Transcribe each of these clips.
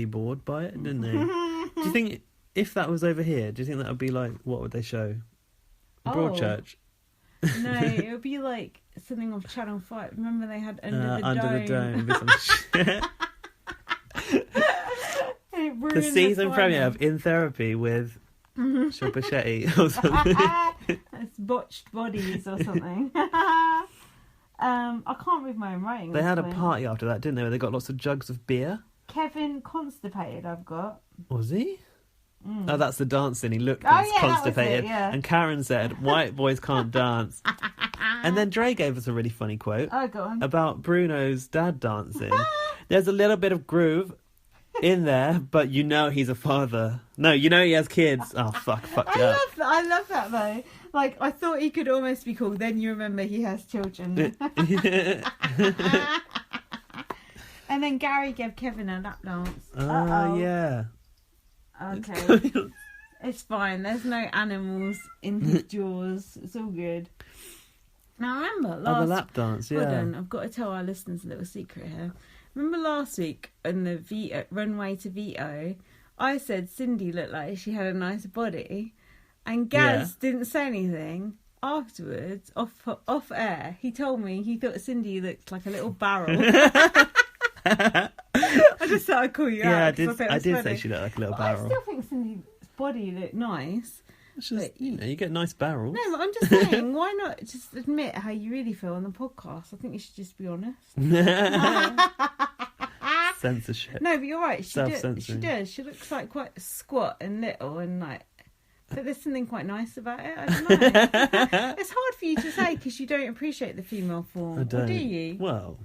bored by it, didn't they? Do you think if that was over here, do you think that would be like, what would they show? Broadchurch? No, it would be like something off Channel 5. Remember they had Under the Dome? The season premiere of In Therapy with Shilpa Shetty or something. It's Botched Bodies or something. I can't read my own writing. They had a party after that, didn't they? Where they got lots of jugs of beer. Kevin Constipated, I've got. Was he? Oh, that's the dancing. He looked constipated. That was it, yeah. And Karen said, white boys can't dance. And then Dre gave us a really funny quote about Bruno's dad dancing. There's a little bit of groove in there, but you know he's a father. No, you know he has kids. Oh, fuck yeah. I love that, though. Like, I thought he could almost be called, then you remember he has children. And then Gary gave Kevin a lap dance. Oh, yeah. Okay. It's fine. There's no animals in his jaws. It's all good. Now, remember the lap dance, yeah. Hold on, I've got to tell our listeners a little secret here. Remember last week on the runway to Veto, I said Cindy looked like she had a nice body, and Gaz didn't say anything. Afterwards, off air, he told me he thought Cindy looked like a little barrel. I just thought I'd call you out. Yeah, I did say she looked like a little barrel. I still think Cindy's body looked nice. It's just, you get nice barrels. No, but I'm just saying, why not just admit how you really feel on the podcast? I think you should just be honest. Censorship. No, but you're right. She Self-censoring. does. She looks like quite squat and little and like... But there's something quite nice about it. I don't know. It's hard for you to say because you don't appreciate the female form. I don't. Or do you? Well...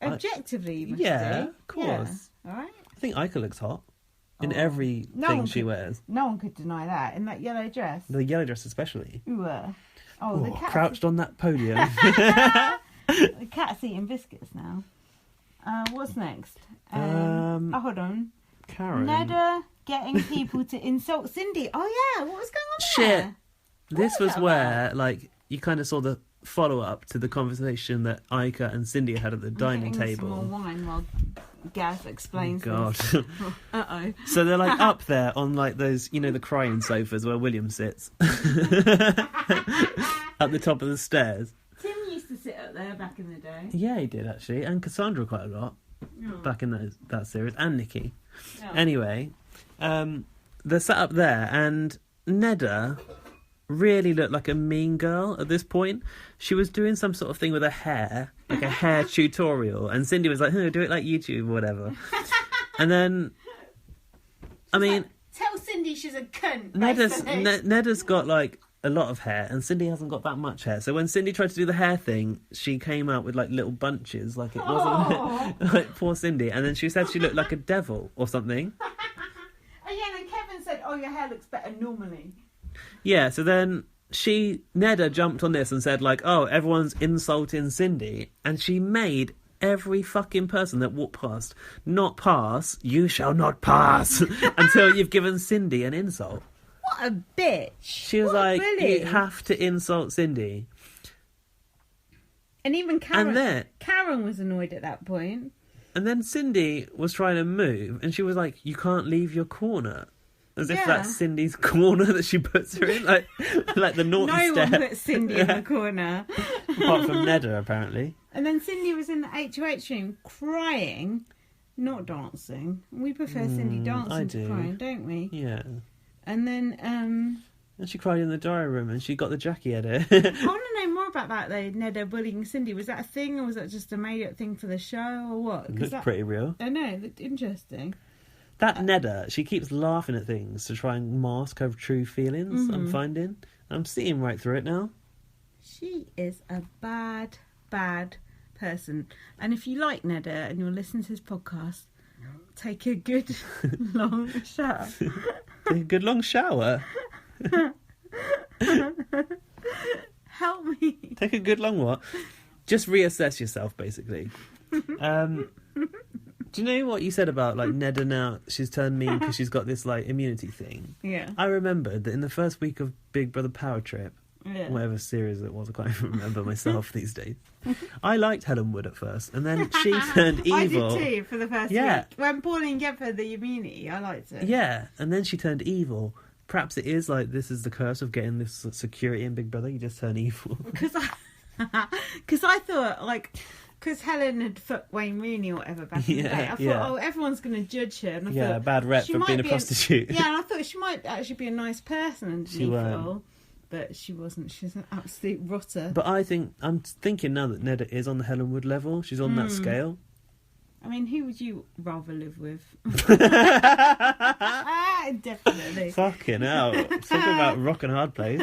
Objectively, you must yeah, do. Of course. Yeah. All right. I think Ica looks hot in everything she wears. No one could deny that. In that yellow dress. The yellow dress especially. Ooh, the cat crouched on that podium. The cat's eating biscuits now. What's next? Hold on. Karen. Neda getting people to insult Cindy. Oh yeah, what was going on there? Shit. This was where, like, you kind of saw the follow-up to the conversation that Ica and Cindy had at the dining table. Some more wine while Gaz explains. Oh, God. Uh-oh. So they're, like, up there on, like, those, you know, the crying sofas where William sits. At the top of the stairs. Tim used to sit up there back in the day. Yeah, he did, actually. And Cassandra quite a lot. Back in that series. And Nikki. Yeah. Anyway, they're sat up there, and Neda really looked like a mean girl at this point. She was doing some sort of thing with her hair, like a hair tutorial, and Cindy was like, do it like YouTube or whatever. And then, I mean... Like, tell Cindy she's a cunt. Neda's got, like, a lot of hair, and Cindy hasn't got that much hair. So when Cindy tried to do the hair thing, she came out with, like, little bunches, like it wasn't... like, poor Cindy. And then she said she looked like a devil or something. Oh, yeah, and Kevin said, your hair looks better normally. Yeah, so then Neda jumped on this and said, like, everyone's insulting Cindy. And she made every fucking person that walked past not pass. You shall not pass until you've given Cindy an insult. What a bitch. She was like, you have to insult Cindy. And even Karen was annoyed at that point. And then Cindy was trying to move, and she was like, you can't leave your corner. As if that's Cindy's corner that she puts her in, like the naughty step. No one puts Cindy in the corner. Apart from Neda, apparently. And then Cindy was in the HOH room crying, not dancing. We prefer Cindy dancing to crying, don't we? Yeah. And then... And she cried in the diary room, and she got the Jackie edit. I want to know more about that, though, Neda bullying Cindy. Was that a thing, or was that just a made-up thing for the show, or what? It looked pretty real. I know, it looked interesting. That Neda, she keeps laughing at things to try and mask her true feelings, I'm finding. I'm seeing right through it now. She is a bad, bad person. And if you like Neda and you're listening to this podcast, take a good long shower. Take a good long shower? Help me. Take a good long what? Just reassess yourself, basically. Do you know what you said about, like, Neda now, she's turned mean because she's got this, like, immunity thing? Yeah. I remembered that in the first week of Big Brother Power Trip, Yeah. Whatever series it was, I can't even remember myself these days. I liked Helen Wood at first, and then she turned evil. I did too, for the first week. When Pauline gave her the immunity, I liked it. Yeah, and then she turned evil. Perhaps it is like, this is the curse of getting this security in Big Brother, you just turn evil. Because I thought, like... Because Helen had fucked Wayne Rooney or whatever back in the day. I thought, everyone's going to judge her. And I thought, bad rep for being a prostitute. and I thought she might actually be a nice person underneath it all. But she wasn't. She's an absolute rotter. But I'm thinking now that Neda is on the Helen Wood level. She's on that scale. I mean, who would you rather live with? Definitely. Fucking hell. Talking about rock and hard place.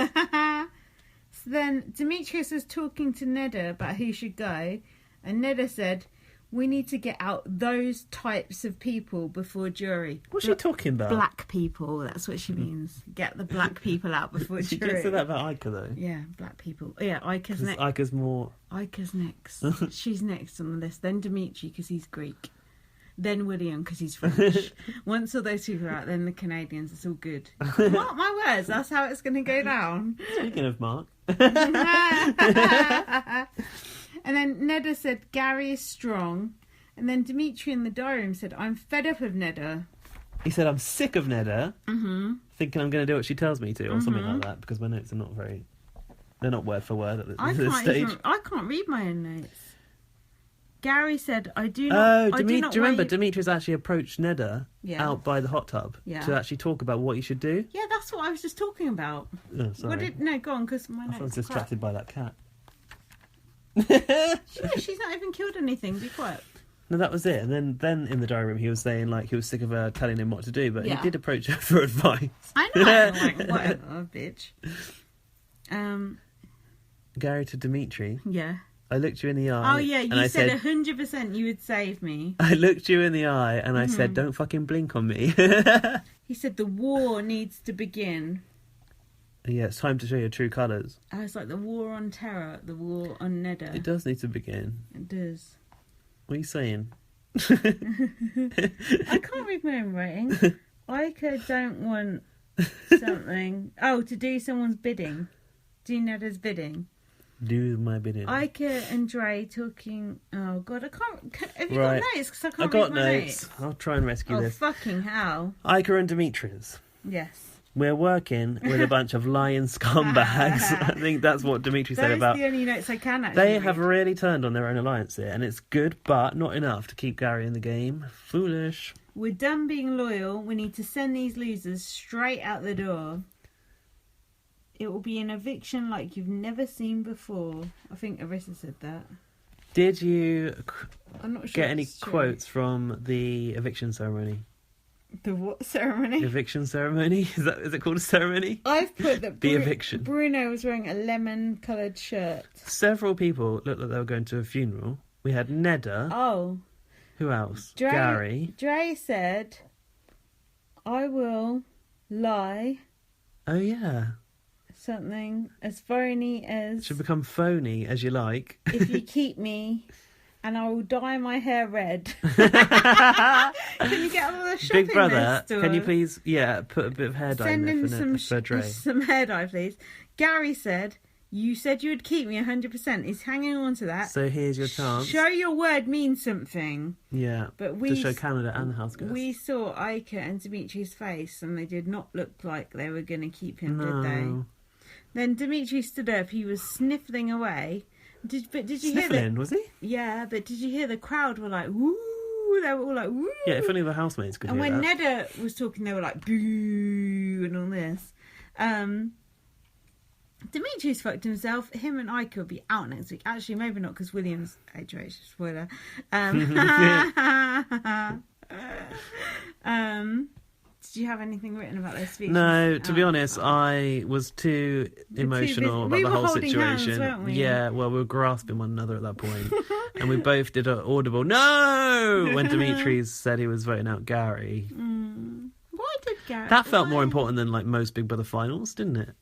So then Demetrius was talking to Neda about who should go. And Neda said, we need to get out those types of people before jury. What's she talking about? Black people, that's what she means. Get the black people out before jury. She just said that about Ica, though. Yeah, black people. Yeah, Ica's next. Ica's more... Ica's next. She's next on the list. Then Dimitri, because he's Greek. Then William, because he's French. Once all those people are out, then the Canadians. It's all good. Mark my words, that's how it's going to go down. Speaking of Mark... And then Neda said Gary is strong. And then Dimitri in the diary room said, I'm fed up of Neda. He said, I'm sick of Neda. Thinking I'm going to do what she tells me to, or something like that, because my notes are not very... They're not word for word at this stage. I can't read my own notes. Gary said, I do not... do you remember Dimitri's actually approached Neda out by the hot tub to actually talk about what he should do? Yeah, that's what I was just talking about. Oh, sorry. No, go on, because my notes I was distracted by that cat. She's not even killed anything. Be quiet. No, that was it. And then in the diary room, he was saying like he was sick of her telling him what to do, but he did approach her for advice. I know. I'm like, whatever, bitch. Gary to Dimitri. Yeah. I looked you in the eye. Oh yeah, you said 100% you would save me. I looked you in the eye and I said, "Don't fucking blink on me." He said the war needs to begin. Yeah, it's time to show your true colours. Oh, it's like the war on terror, the war on Neda. It does need to begin. It does. What are you saying? I can't read my own writing. Ica don't want something. Oh, to do someone's bidding. Do Neda's bidding. Do my bidding. Ica and Dre talking... Oh, God, I can't... Have you Right. got notes? Because I can't got read my notes. I'll try and rescue this. Oh, fucking hell. Ica and Dimitri's. Yes. We're working with a bunch of lying scumbags. I think that's what Dimitri said about... Those are the only notes I can actually They have really turned on their own alliance here, and it's good, but not enough to keep Gary in the game. Foolish. We're done being loyal. We need to send these losers straight out the door. It will be an eviction like you've never seen before. I think Arissa said that. Did you I'm not sure get any it's true. quotes from the eviction ceremony? The what ceremony? Eviction ceremony? Is it called a ceremony? I've put that The eviction. Bruno was wearing a lemon-coloured shirt. Several people looked like they were going to a funeral. We had Neda. Oh. Who else? Dre, Gary. Dre said, I will lie. Oh, yeah. Something as phony as... Should become phony as you like. If you keep me... And I will dye my hair red. Can you get all the shopping Big Brother, list? can you please, put a bit of hair dye Send in him there for Dre? some hair dye, please. Gary said, you said you would keep me 100%. He's hanging on to that. So here's your chance. Show your word means something. Yeah, but to show Canada and the house guests. We saw Ica and Dimitri's face, and they did not look like they were going to keep him, did they? Then Dimitri stood up. He was sniffling away. Did you hear that? Was he? Yeah, but did you hear the crowd were like, woo? They were all like, woo. Yeah, if only the housemates could hear that. And when Neda was talking, they were like, boo, and all this. Dimitri's fucked himself. Him and Ica will be out next week. Actually, maybe not, because William's HOH, spoiler. Did you have anything written about their speech? No, to be honest, I was too emotional about the whole situation. Hands, weren't we? Yeah, well, we were grasping one another at that point. And we both did an audible no when Dimitri said he was voting out Gary. Why did Gary? That felt more important than like most Big Brother finals, didn't it?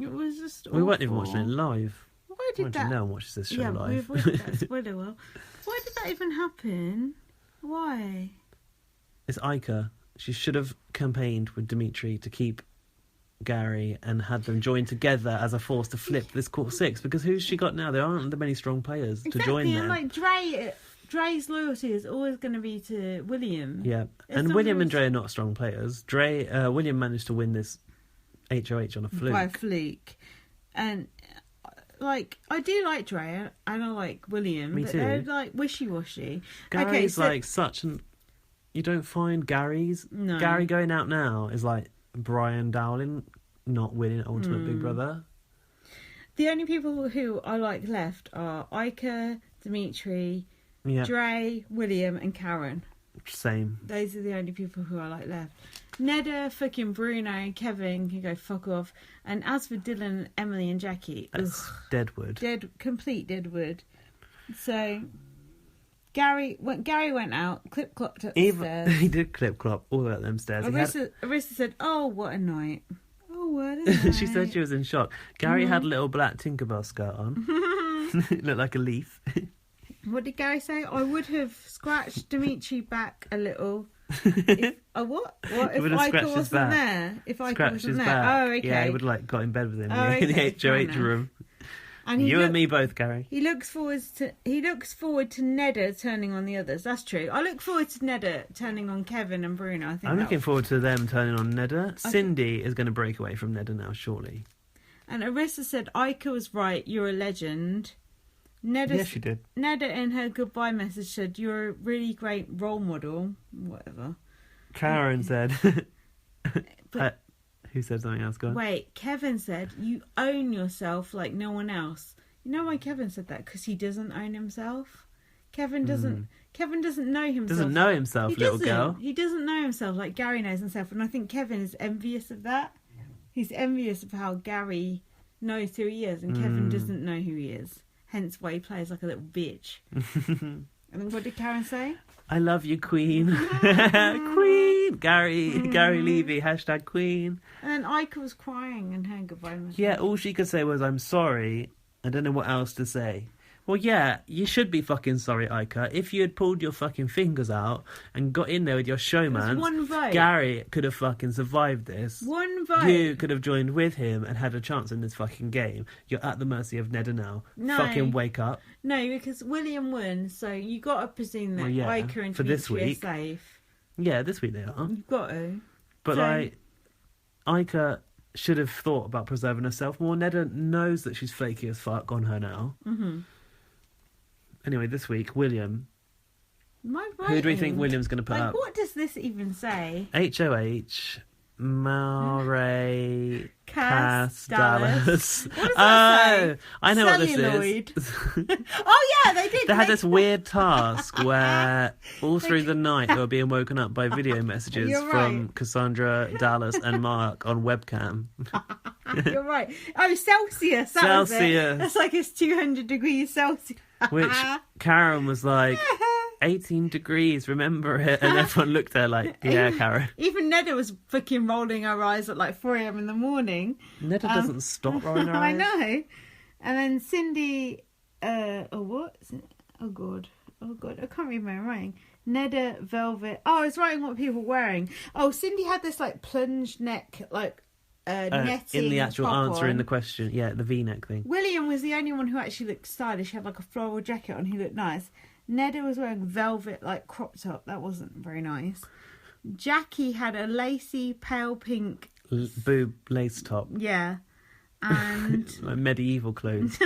It was just awful. We weren't even watching it live. Why did that? No one watches this show live. We've watched that spoiler well. Why did that even happen? Why? It's Ica. She should have campaigned with Dimitri to keep Gary and had them join together as a force to flip this court six, because who's she got now? There aren't that many strong players to join them. Like Dre's loyalty is always going to be to William. Yeah, and William and Dre are not strong players. William managed to win this HOH on a fluke. By a fluke. And, like, I do like Dre and I like William. Me but too. They're, like, wishy-washy. Gary's like such an... You don't find Gary's... No. Gary going out now is like Brian Dowling not winning Ultimate Big Brother. The only people who I like left are Ica, Dimitri, Dre, William and Karen. Same. Those are the only people who I like left. Neda, fucking Bruno and Kevin can go fuck off. And as for Dylan, Emily and Jackie... That's deadwood. Complete deadwood. So... Gary went out, clip-clopped upstairs. He did clip-clop all the way up them stairs. Arissa said, "Oh, what a night. Oh, what a night." She said she was in shock. Gary had a little black Tinkerbell skirt on. It looked like a leaf. What did Gary say? I would have scratched Dimitri back a little. What? What if Ica wasn't there? If Ica wasn't there? Back. Oh, okay. Yeah, he would like got in bed with him Oh, in the okay, HOH room. And you and me both, Gary. He looks forward to Neda turning on the others. That's true. I look forward to Neda turning on Kevin and Bruno. I'm looking forward to them turning on Neda. Cindy is going to break away from Neda now, surely. And Arissa said, Ica was right, you're a legend. Yes, she did. Neda in her goodbye message said, you're a really great role model. Whatever. Karen said... But, who said something else? Go on. Wait, Kevin said, you own yourself like no one else. You know why Kevin said that? Because he doesn't own himself. Kevin doesn't know himself. Doesn't know himself, little girl. He doesn't know himself like Gary knows himself. And I think Kevin is envious of that. He's envious of how Gary knows who he is. And Kevin doesn't know who he is. Hence why he plays like a little bitch. And then what did Karen say? I love you, Queen. Queen. Gary Levy, # Queen. And then Ica was crying and her goodbye message. Yeah, all she could say was, I'm sorry. I don't know what else to say. Well, yeah, you should be fucking sorry, Ica. If you had pulled your fucking fingers out and got in there with your showman, one vote. Gary could have fucking survived this. One vote. You could have joined with him and had a chance in this fucking game. You're at the mercy of Neda now. No. Fucking wake up. No, because William won, so you got to presume that Ica and for this Dimitri week. are safe. Yeah, this week they are. You've got to. But, so... Ica should have thought about preserving herself more. Neda knows that she's flaky as fuck on her now. Mm-hmm. Anyway, this week, William. Who do we think William's going to put up? What does this even say? HOH, Murray, Cass, Dallas. What does that say? I know Celluloid. what this is. Oh, yeah, they did. They had this weird task where all through the night they were being woken up by video messages from Cassandra, Dallas and Mark on webcam. You're right. Oh, Celsius. Was it. That's like it's 200 degrees Celsius. Which Karen was like, 18 degrees, remember it? And everyone looked at her like, yeah, Karen. Even Neda was fucking rolling her eyes at like 4 a.m. in the morning. Neda doesn't stop rolling her eyes. I know. And then Cindy, what? Oh, God, I can't read my writing. Neda, velvet. Oh, I was writing what people were wearing. Oh, Cindy had this like plunge neck, like, netting in the actual answer on. In the question, yeah, the V-neck thing. William was the only one who actually looked stylish. He had like a floral jacket on. He looked nice. Neda was wearing velvet like crop top. That wasn't very nice. Jackie had a lacy pale pink boob lace top. Yeah, and like medieval clothes.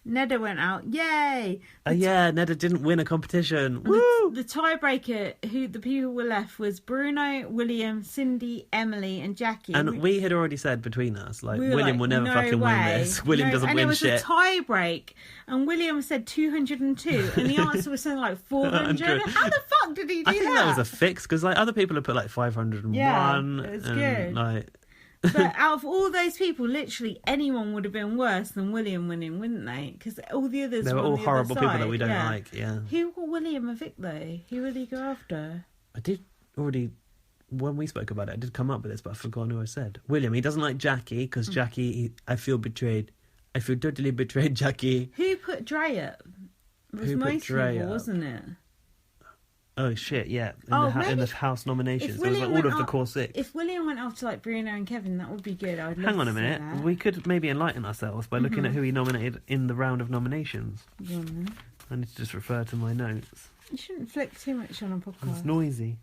Neda went out. Yay! Neda didn't win a competition. Woo! The tiebreaker, the people were left was Bruno, William, Cindy, Emily, and Jackie. And we had already said between us, like, we William will never fucking win this. William doesn't win shit. And it was a tie break. And William said 202. And the answer was something like 400. How the fuck did he do that? I think that was a fix, because like other people have put like 501. Yeah, it was good. Like... But out of all those people, literally anyone would have been worse than William winning, wouldn't they? Because all the others they were all horrible people that we don't like, yeah. Who will William evict, though? Who will he go after? I did already... When we spoke about it, I did come up with this, but I've forgotten who I said. William, he doesn't like Jackie, because Jackie, I feel betrayed. I feel totally betrayed, Jackie. Who put Dre up? It was most people, wasn't it? Oh shit! Yeah, in the house nominations, if it was William like all went of the up- core six. If William went after like Bruno and Kevin, that would be good. I'd love Hang on to a see minute, that. we could maybe enlighten ourselves by looking at who he nominated in the round of nominations. Go on then. I need to just refer to my notes. You shouldn't flick too much on a podcast. It's noisy.